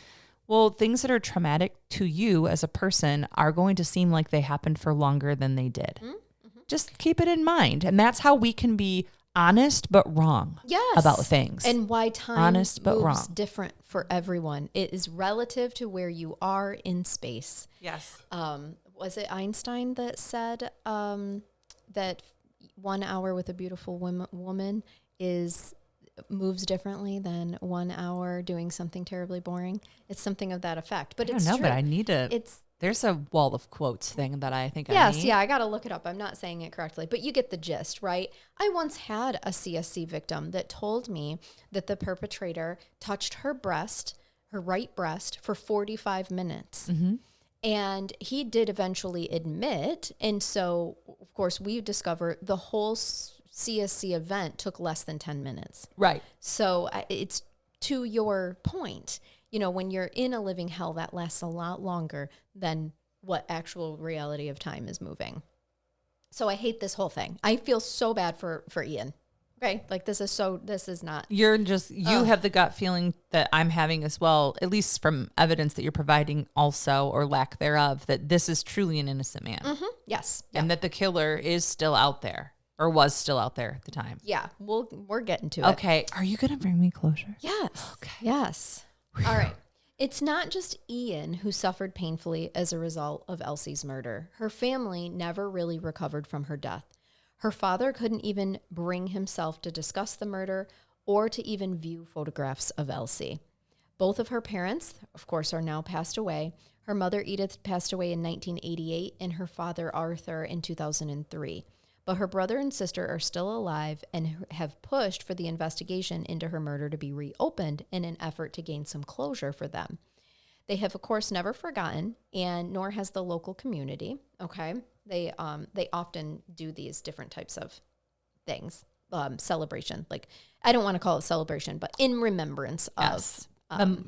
Well, things that are traumatic to you as a person are going to seem like they happened for longer than they did. Mm-hmm. Just keep it in mind. And that's how we can be honest but wrong about things. And why time honest but moves wrong. different for everyone. It is relative to where you are in space. Yes. Was it Einstein that said that 1 hour with a beautiful woman moves differently than 1 hour doing something terribly boring? It's something of that effect. But it's true. But I need to. There's a wall of quotes thing that I think I need. Yes, I got to look it up. I'm not saying it correctly, but you get the gist, right? I once had a CSC victim that told me that the perpetrator touched her right breast, for 45 minutes. Mm-hmm. And he did eventually admit. And so, of course, we discovered the whole CSC event took less than 10 minutes. Right. So it's to your point. When you're in a living hell, that lasts a lot longer than what actual reality of time is moving. So I hate this whole thing. I feel so bad for Ian. Okay. Like this is not. You have the gut feeling that I'm having as well, at least from evidence that you're providing also, or lack thereof, that this is truly an innocent man. Mm-hmm. Yes. And that the killer is still out there. Or was still out there at the time. Yeah. We're getting to it. Okay. Are you going to bring me closure? Yes. Okay. Yes. All right. It's not just Ian who suffered painfully as a result of Elsie's murder. Her family never really recovered from her death. Her father couldn't even bring himself to discuss the murder or to even view photographs of Elsie. Both of her parents, of course, are now passed away. Her mother, Edith, passed away in 1988, and her father, Arthur, in 2003. But her brother and sister are still alive and have pushed for the investigation into her murder to be reopened in an effort to gain some closure for them. They have, of course, never forgotten, and nor has the local community. Okay, they often do these different types of things, celebration. Like, I don't want to call it celebration, but in remembrance of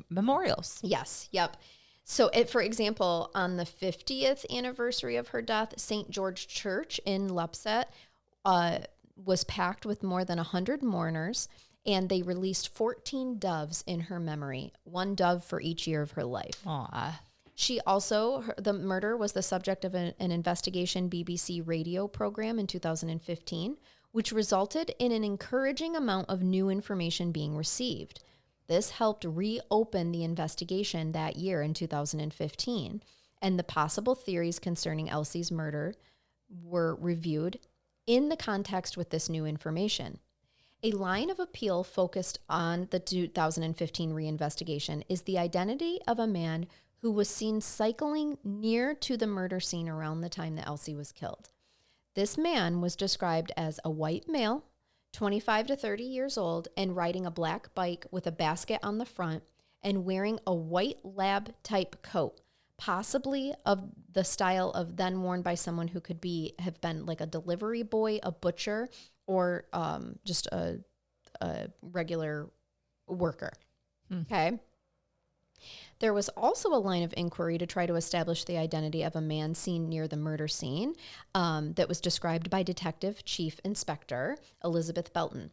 memorials. Yes. Yep. So, for example, on the 50th anniversary of her death, St. George Church in Lepset was packed with more than 100 mourners, and they released 14 doves in her memory, one dove for each year of her life. Aww. She also, the murder was the subject of an investigation BBC radio program in 2015, which resulted in an encouraging amount of new information being received. This helped reopen the investigation that year in 2015, and the possible theories concerning Elsie's murder were reviewed in the context with this new information. A line of appeal focused on the 2015 reinvestigation is the identity of a man who was seen cycling near to the murder scene around the time that Elsie was killed. This man was described as a white male, 25 to 30 years old, and riding a black bike with a basket on the front and wearing a white lab type coat, possibly of the style of then worn by someone who could have been like a delivery boy, a butcher, or just a regular worker. Okay. There was also a line of inquiry to try to establish the identity of a man seen near the murder scene that was described by Detective Chief Inspector Elizabeth Belton.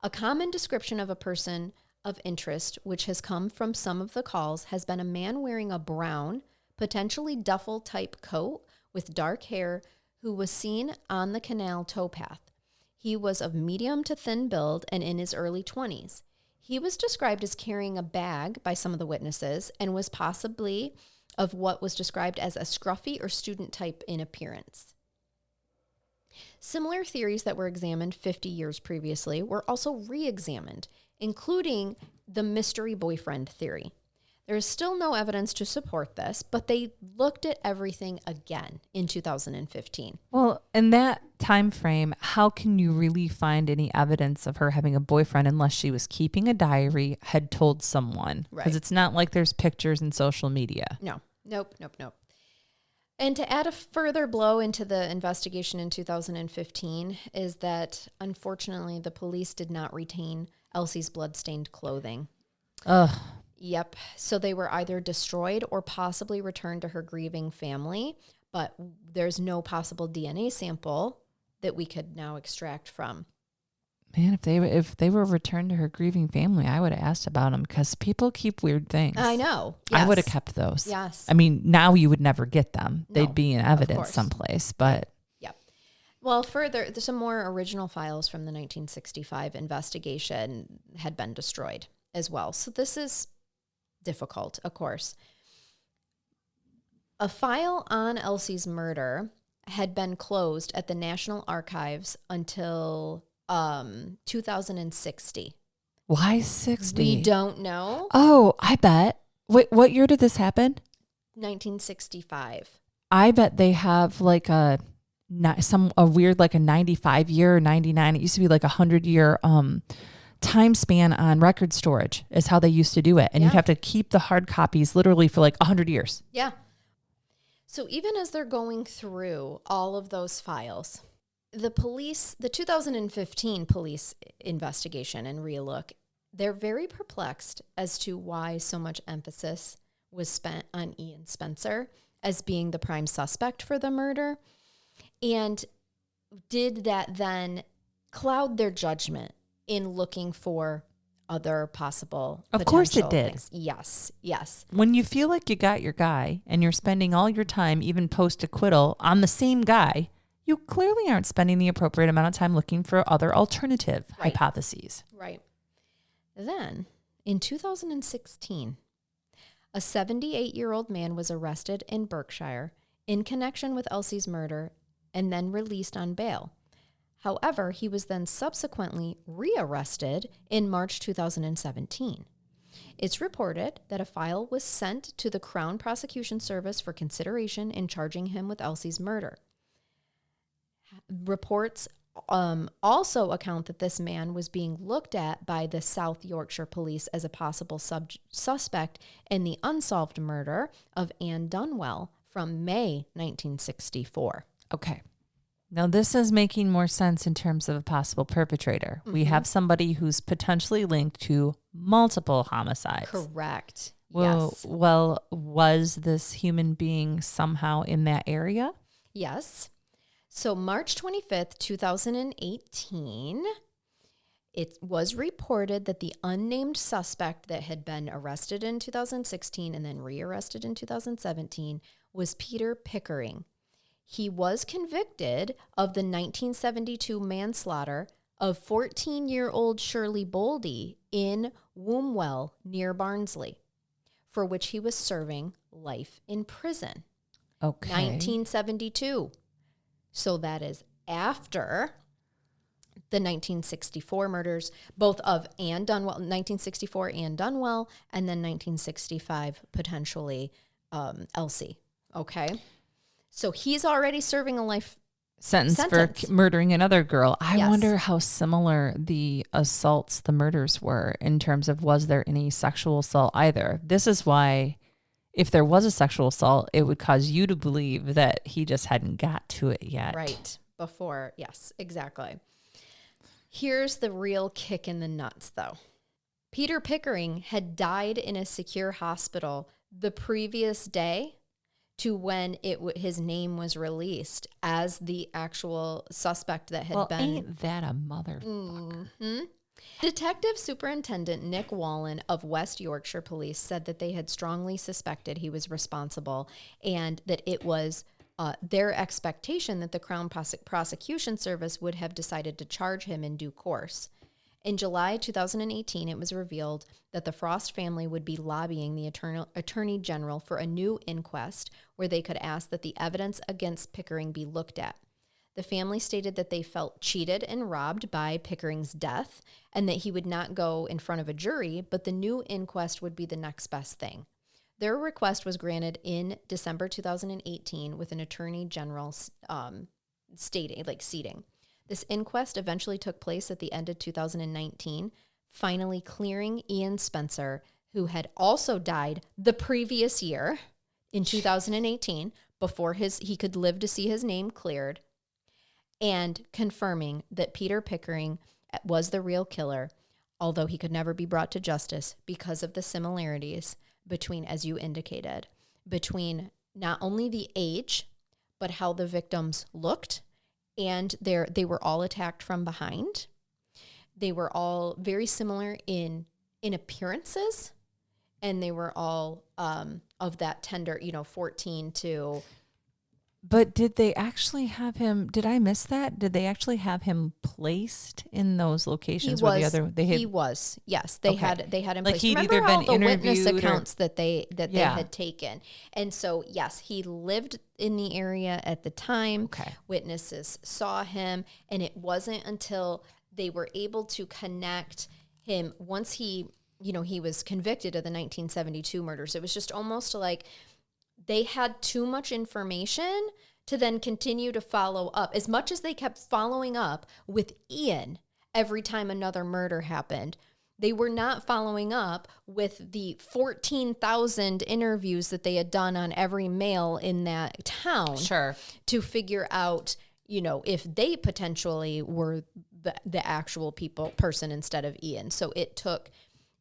A common description of a person of interest, which has come from some of the calls, has been a man wearing a brown, potentially duffel-type coat with dark hair who was seen on the canal towpath. He was of medium to thin build and in his early 20s. He was described as carrying a bag by some of the witnesses and was possibly of what was described as a scruffy or student type in appearance. Similar theories that were examined 50 years previously were also re-examined, including the mystery boyfriend theory. There is still no evidence to support this, but they looked at everything again in 2015. Well, in that time frame, how can you really find any evidence of her having a boyfriend unless she was keeping a diary, had told someone? Because it's not like there's pictures in social media. No. Nope. And to add a further blow into the investigation in 2015 is that, unfortunately, the police did not retain Elsie's blood-stained clothing. Ugh. Yep. So they were either destroyed or possibly returned to her grieving family, but there's no possible DNA sample that we could now extract from. Man, if they were returned to her grieving family, I would have asked about them because people keep weird things. I know. Yes. I would have kept those. Yes. I mean, now you would never get them. No, they'd be in evidence someplace, but... Yep. Well, further, some more original files from the 1965 investigation had been destroyed as well. So this is difficult, of course. A file on Elsie's murder had been closed at the National Archives until 2060. Why 60? We don't know. Oh, I bet. Wait, what year did this happen? 1965. I bet they have like a weird like a 95 year or 99. It used to be like 100-year time span on record storage is how they used to do it. And you'd have to keep the hard copies literally for like 100 years. Yeah. So even as they're going through all of those files, the 2015 police investigation and relook, they're very perplexed as to why so much emphasis was spent on Ian Spencer as being the prime suspect for the murder. And did that then cloud their judgment in looking for other possible Of course it did. things? Yes. When you feel like you got your guy and you're spending all your time, even post-acquittal, on the same guy, you clearly aren't spending the appropriate amount of time looking for other alternative hypotheses. Right. Then, in 2016, a 78-year-old man was arrested in Berkshire in connection with Elsie's murder and then released on bail. However, he was then subsequently rearrested in March 2017. It's reported that a file was sent to the Crown Prosecution Service for consideration in charging him with Elsie's murder. Reports also account that this man was being looked at by the South Yorkshire Police as a possible suspect in the unsolved murder of Anne Dunwell from May 1964. Okay. Now, this is making more sense in terms of a possible perpetrator. Mm-hmm. We have somebody who's potentially linked to multiple homicides. Correct. Yes. Well, was this human being somehow in that area? Yes. So March 25th, 2018, it was reported that the unnamed suspect that had been arrested in 2016 and then rearrested in 2017 was Peter Pickering. He was convicted of the 1972 manslaughter of 14-year-old Shirley Boldy in Wombwell near Barnsley, for which he was serving life in prison. Okay. 1972. So that is after the 1964 murders, both of Anne Dunwell, 1964 Anne Dunwell, and then 1965 potentially Elsie. Okay. So he's already serving a life sentence for murdering another girl. I wonder how similar the assaults, the murders were in terms of was there any sexual assault either. This is why if there was a sexual assault, it would cause you to believe that he just hadn't got to it yet. Right. Before. Yes, exactly. Here's the real kick in the nuts, though. Peter Pickering had died in a secure hospital the previous day to when his name was released as the actual suspect that had been. Ain't that a motherfucker? Mm-hmm. Detective Superintendent Nick Wallen of West Yorkshire Police said that they had strongly suspected he was responsible and that it was their expectation that the Crown Prosecution Service would have decided to charge him in due course. In July 2018, it was revealed that the Frost family would be lobbying the Attorney General for a new inquest where they could ask that the evidence against Pickering be looked at. The family stated that they felt cheated and robbed by Pickering's death and that he would not go in front of a jury, but the new inquest would be the next best thing. Their request was granted in December 2018 with an Attorney General seating. This inquest eventually took place at the end of 2019, finally clearing Ian Spencer, who had also died the previous year in 2018 before he could live to see his name cleared, and confirming that Peter Pickering was the real killer, although he could never be brought to justice because of the similarities between, as you indicated, between not only the age, but how the victims looked. And they were all attacked from behind. They were all very similar in appearances, and they were all of that tender, 14 to. But did they actually have him? Did I miss that? Did they actually have him placed in those locations? He was. Yes, they had him like placed. He'd Remember either all been the interviewed witness accounts that they had taken, and so yes, he lived in the area at the time. Okay. Witnesses saw him, and it wasn't until they were able to connect him once he was convicted of the 1972 murders. It was just almost like they had too much information to then continue to follow up. As much as they kept following up with Ian every time another murder happened, they were not following up with the 14,000 interviews that they had done on every male in that town. Sure. To figure out, if they potentially were the actual person instead of Ian. So it took,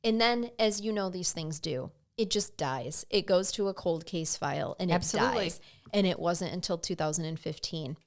and then as these things do, it just dies. It goes to a cold case file and it dies. And it wasn't until 2015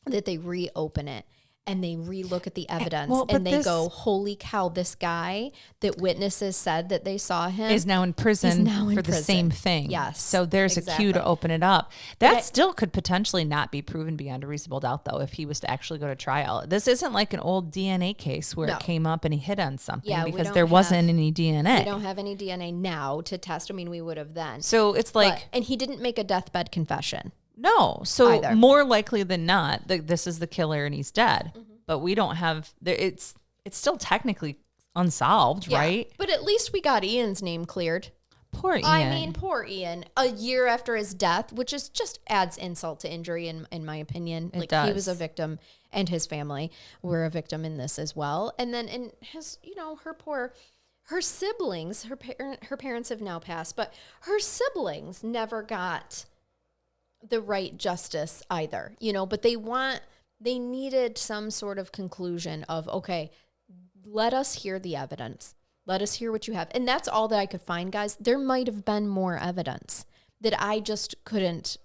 that they reopen it and they relook at the evidence and they go, holy cow, this guy that witnesses said that they saw him is now in prison for the same thing. Yes. So there's a cue to open it up. That still could potentially not be proven beyond a reasonable doubt, though, if he was to actually go to trial. This isn't like an old DNA case where it came up and he hit on something because there wasn't any DNA. We don't have any DNA now to test. I mean, we would have then. So it's like... and he didn't make a deathbed confession. No. So either. More likely than not, this is the killer and he's dead. Mm-hmm. But we don't have, it's still technically unsolved, right? But at least we got Ian's name cleared. Poor Ian. I mean, poor Ian. A year after his death, which is just adds insult to injury in my opinion. It does. He was a victim and his family were a victim in this as well. And then in his, her siblings, her parents have now passed, but her siblings never got the right justice either, but they needed some sort of conclusion of, okay, let us hear the evidence. Let us hear what you have. And that's all that I could find, guys. There might have been more evidence that I just couldn't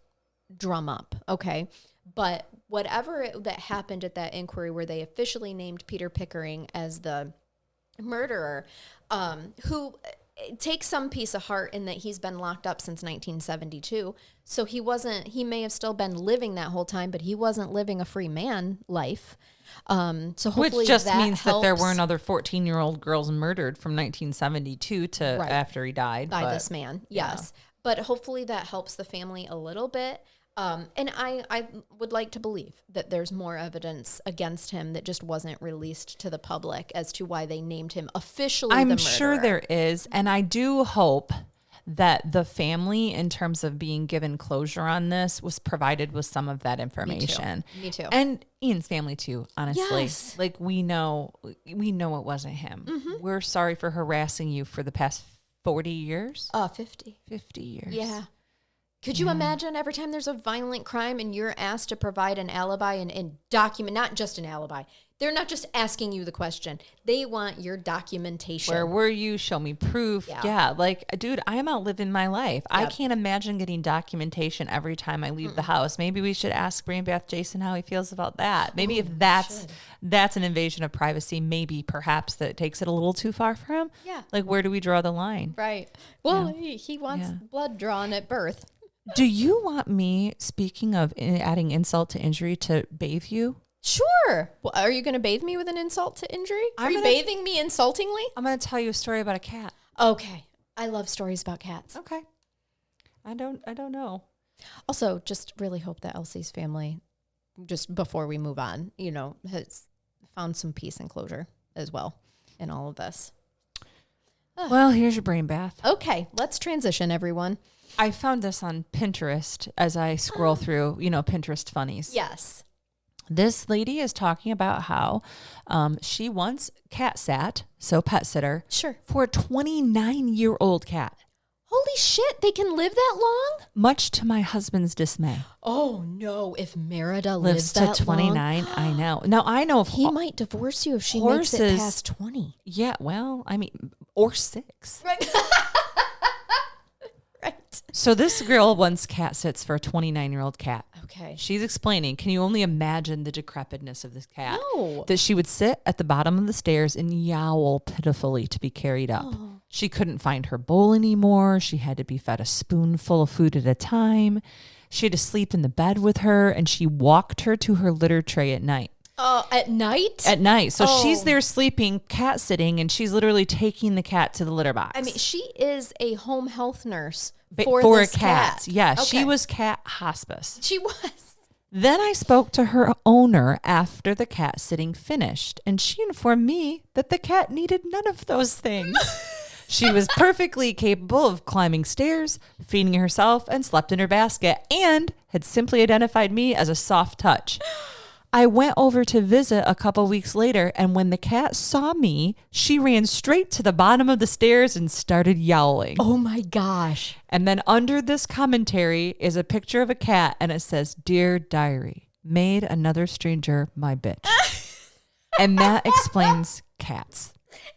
drum up, okay? But whatever that happened at that inquiry where they officially named Peter Pickering as the murderer, who takes some piece of heart in that he's been locked up since 1972. So he may have still been living that whole time, but he wasn't living a free man life. So hopefully which just means helps. that there weren't other 14-year-old girls murdered from 1972 to after he died. By this man, yes. Yeah. But hopefully that helps the family a little bit. And I would like to believe that there's more evidence against him that just wasn't released to the public as to why they named him officially the murderer. I'm sure there is. And I do hope that the family, in terms of being given closure on this, was provided with some of that information. Me too. And Ian's family too, honestly. Yes. Like we know it wasn't him. Mm-hmm. We're sorry for harassing you for the past 40 years. 50. 50 years. Yeah. Could you imagine every time there's a violent crime and you're asked to provide an alibi and document, not just an alibi, They're not just asking you the question. They want your documentation. Where were you? Show me proof. Yeah. Like, dude, I'm out living my life. I can't imagine getting documentation every time I leave the house. Maybe we should ask Brain Bath Jason how he feels about that. Maybe if that's an invasion of privacy, maybe perhaps that takes it a little too far for him. Yeah. Like, where do we draw the line? Right. Well, he wants blood drawn at birth. Do you want me, speaking of adding insult to injury, to bathe you? Sure. Well, are you going to bathe me with an insult to injury? Are you bathing me insultingly? I'm going to tell you a story about a cat. Okay. I love stories about cats. Okay. I don't know. Also, just really hope that Elsie's family, just before we move on, has found some peace and closure as well in all of this. Well, here's your brain bath. Okay. Let's transition, everyone. I found this on Pinterest as I scroll through, Pinterest funnies. Yes. This lady is talking about how she once cat sat, so pet sitter, for a 29-year-old cat. Holy shit, they can live that long? Much to my husband's dismay. Oh, no. If Merida lives that to 29, long, I know. Now, I know if he might divorce you if she makes it past 20. Yeah, well, I mean, or 6. Right. Right. So this girl once cat sits for a 29-year-old cat. Okay. She's explaining, can you only imagine the decrepitness of this cat? No. That she would sit at the bottom of the stairs and yowl pitifully to be carried up. Oh. She couldn't find her bowl anymore. She had to be fed a spoonful of food at a time. She had to sleep in the bed with her, and she walked her to her litter tray at night. At night? At night. So she's there sleeping, cat sitting, and she's literally taking the cat to the litter box. I mean, she is a home health nurse for this a cat. Yeah, okay. She was cat hospice. She was. Then I spoke to her owner after the cat sitting finished, and she informed me that the cat needed none of those things. She was perfectly capable of climbing stairs, feeding herself, and slept in her basket, and had simply identified me as a soft touch. I went over to visit a couple weeks later, and when the cat saw me, she ran straight to the bottom of the stairs and started yowling. Oh my gosh. And then under this commentary is a picture of a cat, and it says, "Dear Diary, made another stranger my bitch." And that explains cats.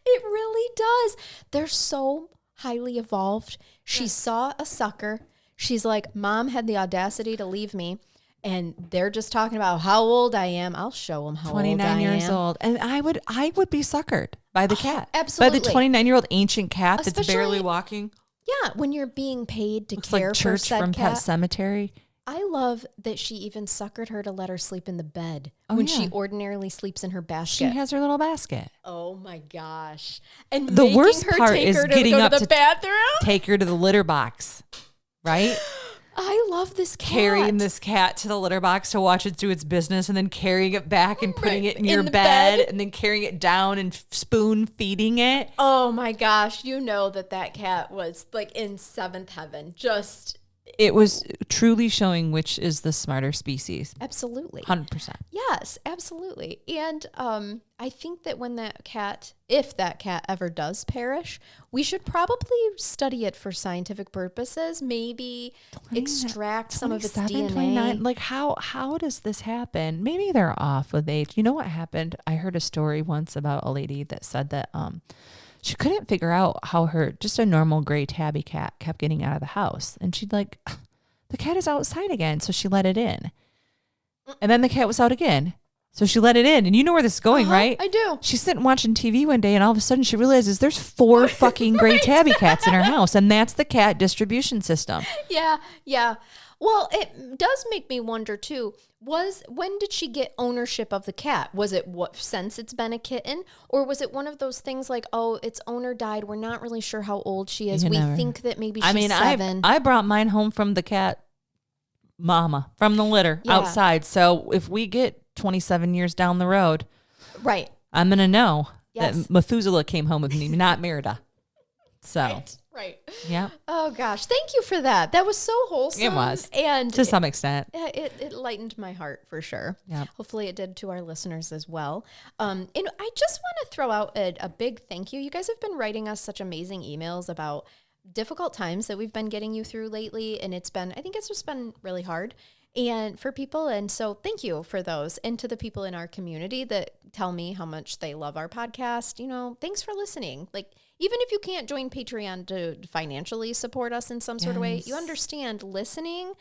It really does. They're so highly evolved. She saw a sucker. She's like, Mom had the audacity to leave me. And they're just talking about how old I am. I'll show them how old I am. 29 years old. And I would be suckered by the cat. Absolutely. By the 29-year-old ancient cat that's barely walking. Yeah, when you're being paid to Looks care like for Church said from cat. Pet Cemetery. I love that she even suckered her to let her sleep in the bed when she ordinarily sleeps in her basket. She has her little basket. Oh my gosh. And the worst part is getting up to the bathroom. Take her to the litter box, right? I love this cat. Carrying this cat to the litter box to watch it do its business, and then carrying it back and putting it in your bed, and then carrying it down and spoon feeding it. Oh my gosh. You know that cat was like in seventh heaven. It was truly showing which is the smarter species. Absolutely. 100%. Yes, absolutely. And I think that if that cat ever does perish, we should probably study it for scientific purposes. Maybe extract some of its DNA. 29, like how does this happen? Maybe they're off with age. You know what happened? I heard a story once about a lady that said that she couldn't figure out how just a normal gray tabby cat kept getting out of the house. And she'd like, the cat is outside again. So she let it in. And then the cat was out again. So she let it in. And you know where this is going, right? I do. She's sitting watching TV one day, and all of a sudden she realizes there's 4 fucking gray tabby cats in her house. And that's the cat distribution system. Yeah, yeah. Well, it does make me wonder too, when did she get ownership of the cat? Was it since it's been a kitten? Or was it one of those things like, oh, its owner died, we're not really sure how old she is. We think that maybe she's 7. I brought mine home from the cat mama, from the litter outside. So if we get 27 years down the road, right, I'm going to know that Methuselah came home with me, not Merida. So. Right. Yeah. Oh gosh. Thank you for that. That was so wholesome. It was. And to some extent. It lightened my heart for sure. Yeah. Hopefully it did to our listeners as well. And I just want to throw out a big thank you. You guys have been writing us such amazing emails about difficult times that we've been getting you through lately. And I think it's just been really hard and for people. And so thank you for those, and to the people in our community that tell me how much they love our podcast. You know, thanks for listening. Like, even if you can't join Patreon to financially support us in some sort of way, you understand listening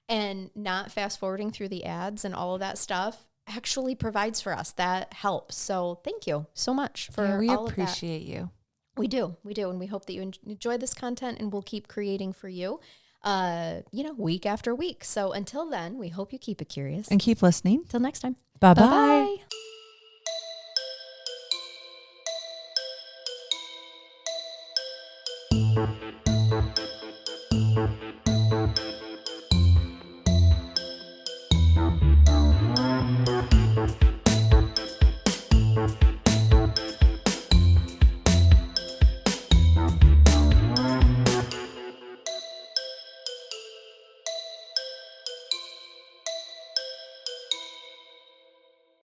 and not fast forwarding through the ads and all of that stuff actually provides for us. That helps. So thank you so much for all of that. We appreciate you. We do. And we hope that you enjoy this content, and we'll keep creating for you, week after week. So until then, we hope you keep it curious and keep listening. Till next time. Bye-bye.